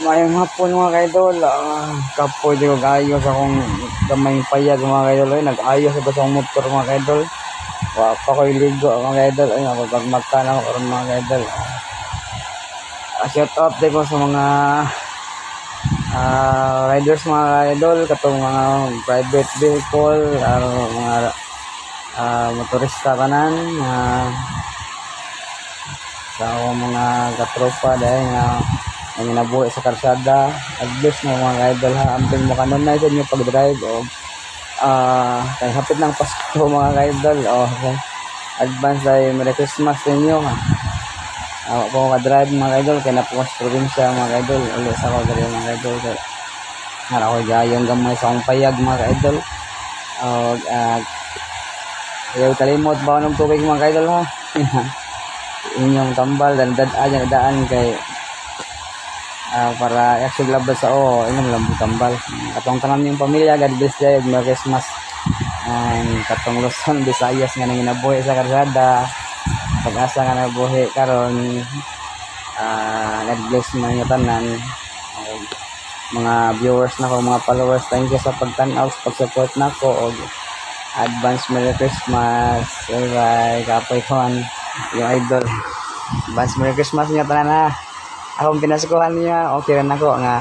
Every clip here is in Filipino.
Mayang hapon mga kaidol, kapoy di ko ayos akong gamay payag mga kaidol. Ay, nag-ayos ako sa motor mga kaidol. Wa pa ko iligo mga kaidol. Ay, napagmagkan ako karon mga kaidol. Shout out din ko sa mga riders mga kaidol, katong mga private vehicle, mga motorista kanan, sa mga katropa dahil nga ang nabuhi sa karsada. Advice mo mga idol ha, amping mo kanon na sa inyo pag-drive o kaya hapit ng Pasko mga idol o advance ay Merry Christmas sa inyo ha. Ako po ka-drive mga idol kaya na po sa probinsya mga idol ulit sa ako dali mga idol kaya ako gayong gamay sa akong payag mga idol o ayaw kalimot ba ng tubig mga idol ha. Inyong tambal dan daan kay para extra labas sa inom lang tambal katong tanan yung pamilya. God bless kayo, Merry Christmas. Katong Luzon, Visayas nga nang inabuhi sa karsada, pag-asa nga nabuhi karon, God bless mo yung tanan. Mga viewers na ko, mga followers, thank you sa pagtanaw, sa pag-support na ko og advance Merry Christmas. Bye bye kapoy kon yung idol. Advance Merry Christmas niya tanan ha. Akong pinaskuhan niya, okay rin ako nga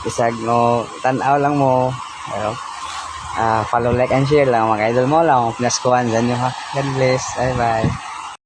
isag no tanaw lang mo. Follow, like and share lang mga idol mo lang pinaskuhan dyan nyo ha. God bless, bye bye.